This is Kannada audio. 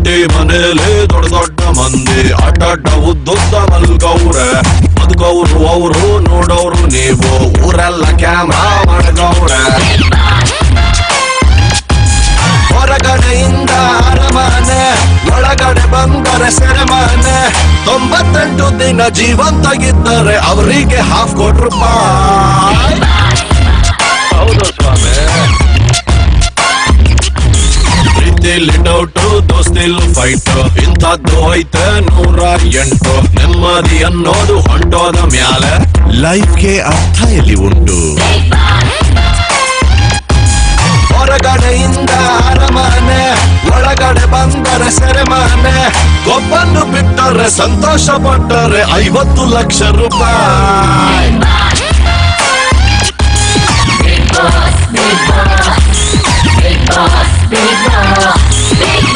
ದೊಡ್ಡಿ ಮನೇಲಿ ದೊಡ್ಡ ದೊಡ್ಡ ಮಂದಿ ಅಡ್ಡಡ್ಡ ಉದ್ದುದ್ದ ಮಲ್ಗವ್ರೆ. ಬದುಕವ್ರು ಅವರು ನೋಡೋರು ನೀವು, ಊರೆಲ್ಲ ಕ್ಯಾಮ್ರಾ ಮಾಡಗವ್ರೆ. ಹೊರಗಡೆಯಿಂದ ಅರಮನೆ, ಒಳಗಡೆ ಬಂದರೆ ಸೆರೆಮನೆ. 98 ದಿನ ಜೀವಂತಾಗಿದ್ದರೆ ಅವರಿಗೆ ₹50,000. ಹೌದು ಸ್ವಾಮಿ. ಪ್ರೀತಿಲಿ ಡೌಟು, ದೋಸ್ತಿಲ್ ಫೈಟ್, ಇಂಥದ್ದು ಐತೆ 108. ನೆಮ್ಮದಿ ಅನ್ನೋದು ಹೊಂಟೋದ ಮ್ಯಾಲೆ ಲೈಫ್ಗೆ ಅರ್ಥ ಎಲ್ಲಿ ಉಂಟು. ಹೊರಗಡೆಯಿಂದ ಅರಮನೆ, ಒಳಗಡೆ ಬಂದರೆ ಸೆರೆಮನೆ. ಒಬ್ಬನ್ನು ಬಿಟ್ಟರೆ ಸಂತೋಷ ಪಟ್ಟರೆ 50 ಲಕ್ಷ ರೂಪಾಯಿ. Big boss, big boss, big boss, big boss, big